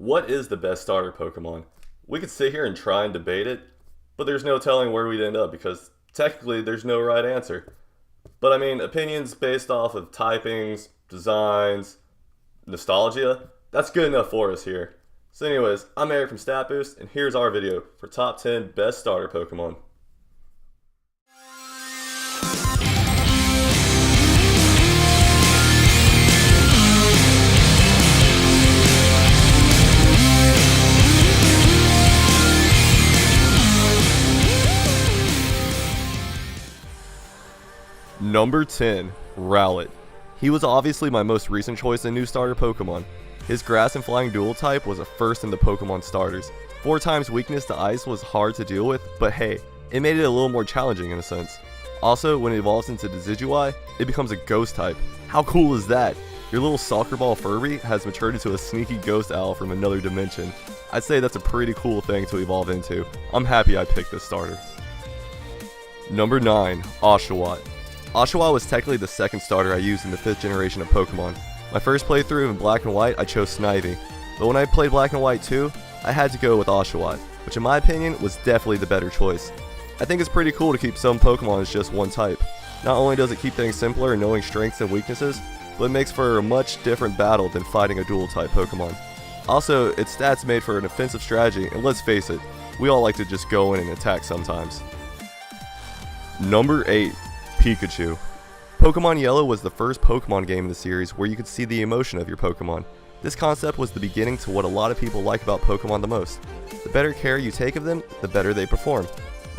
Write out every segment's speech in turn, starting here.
What is the best starter Pokemon? We could sit here and try and debate it, but there's no telling where we'd end up because technically there's no right answer. But I mean, opinions based off of typings, designs, nostalgia, that's good enough for us here. So anyways, I'm Eric from StatBoost, and here's our video for top 10 best starter Pokemon. Number 10, Rowlet. He was obviously my most recent choice in new starter Pokemon. His grass and flying dual type was a first in the Pokemon starters. 4 times weakness to ice was hard to deal with, but hey, it made it a little more challenging in a sense. Also, when it evolves into Decidueye, it becomes a ghost type. How cool is that? Your little soccer ball Furby has matured into a sneaky ghost owl from another dimension. I'd say that's a pretty cool thing to evolve into. I'm happy I picked this starter. Number 9, Oshawott. Oshawott was technically the second starter I used in the 5th generation of Pokemon. My first playthrough in Black and White, I chose Snivy, but when I played Black and White 2, I had to go with Oshawott, which in my opinion was definitely the better choice. I think it's pretty cool to keep some Pokemon as just one type. Not only does it keep things simpler and knowing strengths and weaknesses, but it makes for a much different battle than fighting a dual type Pokemon. Also, its stats made for an offensive strategy, and let's face it, we all like to just go in and attack sometimes. Number 8. Pikachu. Pokemon Yellow was the first Pokemon game in the series where you could see the emotion of your Pokemon. This concept was the beginning to what a lot of people like about Pokemon the most. The better care you take of them, the better they perform.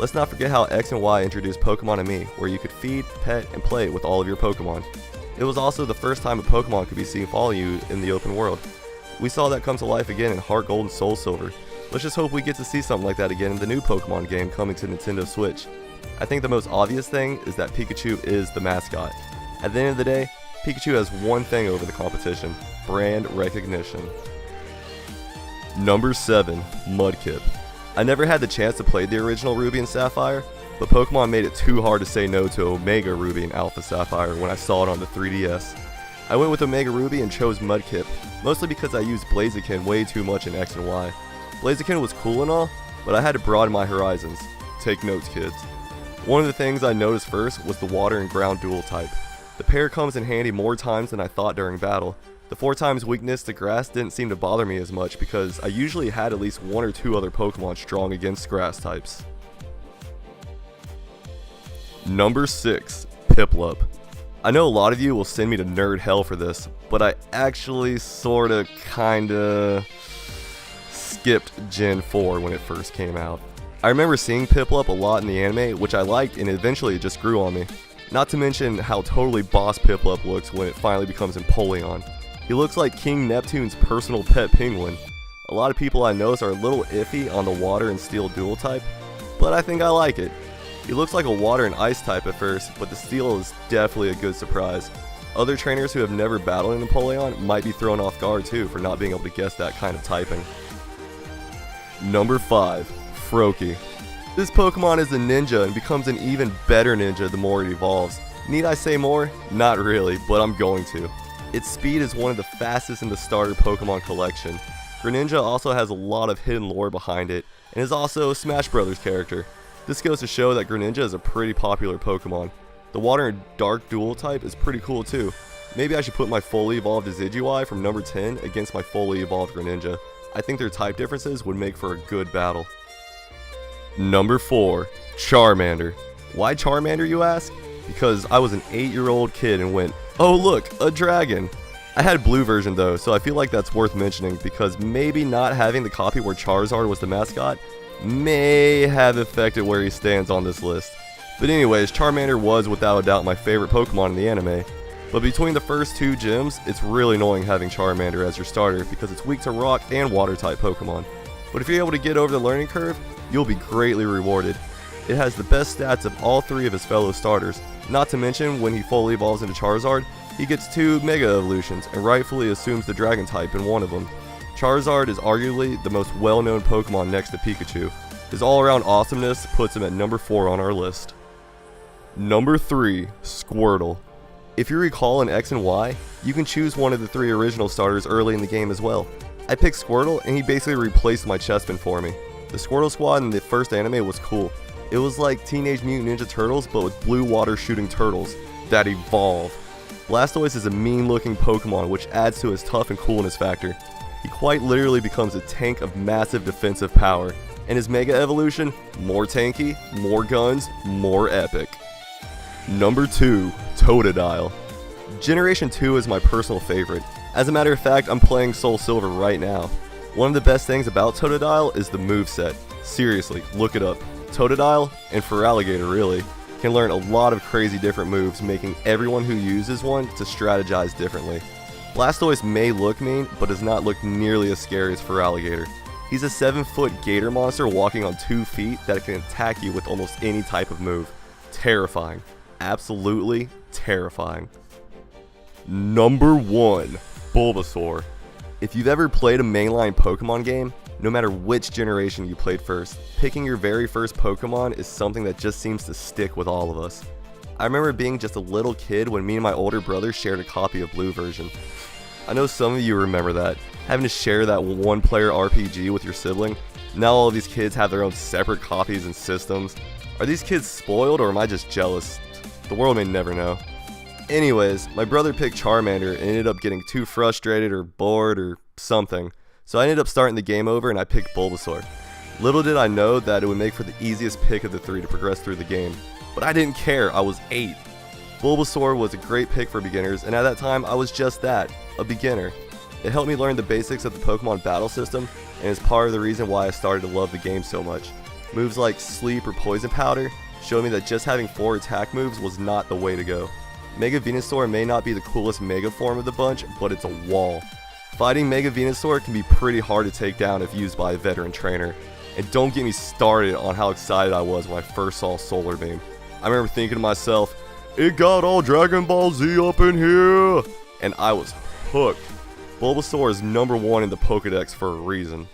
Let's not forget how X and Y introduced Pokemon to me, where you could feed, pet, and play with all of your Pokemon. It was also the first time a Pokemon could be seen follow you in the open world. We saw that come to life again in Heart Gold and Soul Silver. Let's just hope we get to see something like that again in the new Pokemon game coming to Nintendo Switch. I think the most obvious thing is that Pikachu is the mascot. At the end of the day, Pikachu has one thing over the competition: brand recognition. Number 7, Mudkip. I never had the chance to play the original Ruby and Sapphire, but Pokemon made it too hard to say no to Omega Ruby and Alpha Sapphire when I saw it on the 3DS. I went with Omega Ruby and chose Mudkip, mostly because I used Blaziken way too much in X and Y. Blaziken was cool and all, but I had to broaden my horizons. Take notes, kids. One of the things I noticed first was the water and ground dual type. The pair comes in handy more times than I thought during battle. The 4 times weakness to grass didn't seem to bother me as much because I usually had at least 1 or 2 other Pokemon strong against grass types. Number 6, Piplup. I know a lot of you will send me to nerd hell for this, but I actually sorta kinda skipped Gen 4 when it first came out. I remember seeing Piplup a lot in the anime, which I liked, and eventually it just grew on me. Not to mention how totally boss Piplup looks when it finally becomes Empoleon. He looks like King Neptune's personal pet penguin. A lot of people I notice are a little iffy on the water and steel dual type, but I think I like it. He looks like a water and ice type at first, but the steel is definitely a good surprise. Other trainers who have never battled an Empoleon might be thrown off guard too for not being able to guess that kind of typing. Number 5. Froakie. This Pokemon is a ninja and becomes an even better ninja the more it evolves. Need I say more? Not really, but I'm going to. Its speed is one of the fastest in the starter Pokemon collection. Greninja also has a lot of hidden lore behind it, and is also a Smash Brothers character. This goes to show that Greninja is a pretty popular Pokemon. The water and dark dual type is pretty cool too. Maybe I should put my fully evolved Decidueye from number 10 against my fully evolved Greninja. I think their type differences would make for a good battle. Number 4, Charmander. Why Charmander, you ask? Because I was an 8-year-old kid and went, oh look, a dragon. I had blue version though, so I feel like that's worth mentioning because maybe not having the copy where Charizard was the mascot may have affected where he stands on this list. But anyways, Charmander was without a doubt my favorite Pokemon in the anime. But between the first 2 gyms, it's really annoying having Charmander as your starter because it's weak to rock and water type Pokemon. But if you're able to get over the learning curve, you'll be greatly rewarded. It has the best stats of all 3 of his fellow starters, not to mention when he fully evolves into Charizard, he gets 2 Mega Evolutions and rightfully assumes the Dragon type in one of them. Charizard is arguably the most well-known Pokemon next to Pikachu. His all-around awesomeness puts him at number 4 on our list. Number 3, Squirtle. If you recall in X and Y, you can choose one of the 3 original starters early in the game as well. I picked Squirtle and he basically replaced my Chespin for me. The Squirtle squad in the first anime was cool. It was like Teenage Mutant Ninja Turtles but with blue water shooting turtles that evolve. Blastoise is a mean looking Pokemon which adds to his tough and coolness factor. He quite literally becomes a tank of massive defensive power. And his Mega Evolution, more tanky, more guns, more epic. Number 2, Totodile. Generation 2 is my personal favorite. As a matter of fact, I'm playing Soul Silver right now. One of the best things about Totodile is the moveset. Seriously, look it up. Totodile, and Feraligatr really, can learn a lot of crazy different moves, making everyone who uses one to strategize differently. Blastoise may look mean, but does not look nearly as scary as Feraligatr. He's a 7-foot gator monster walking on 2 feet that can attack you with almost any type of move. Terrifying. Absolutely terrifying. Number 1, Bulbasaur. If you've ever played a mainline Pokemon game, no matter which generation you played first, picking your very first Pokemon is something that just seems to stick with all of us. I remember being just a little kid when me and my older brother shared a copy of Blue version. I know some of you remember that, having to share that one-player RPG with your sibling. Now all of these kids have their own separate copies and systems. Are these kids spoiled or am I just jealous? The world may never know. Anyways, my brother picked Charmander and ended up getting too frustrated or bored or something. So I ended up starting the game over and I picked Bulbasaur. Little did I know that it would make for the easiest pick of the 3 to progress through the game. But I didn't care, I was 8. Bulbasaur was a great pick for beginners, and at that time I was just that, a beginner. It helped me learn the basics of the Pokemon battle system, and is part of the reason why I started to love the game so much. Moves like Sleep or Poison Powder showed me that just having 4 attack moves was not the way to go. Mega Venusaur may not be the coolest Mega form of the bunch, but it's a wall. Fighting Mega Venusaur can be pretty hard to take down if used by a veteran trainer. And don't get me started on how excited I was when I first saw Solar Beam. I remember thinking to myself, it got all Dragon Ball Z up in here! And I was hooked. Bulbasaur is number 1 in the Pokedex for a reason.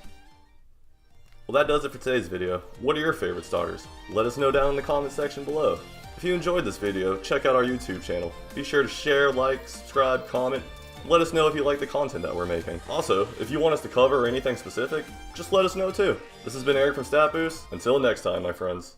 Well, that does it for today's video. What are your favorite starters? Let us know down in the comment section below. If you enjoyed this video, check out our YouTube channel. Be sure to share, like, subscribe, comment. Let us know if you like the content that we're making. Also, if you want us to cover anything specific, just let us know too. This has been Eric from StatBoost. Until next time, my friends.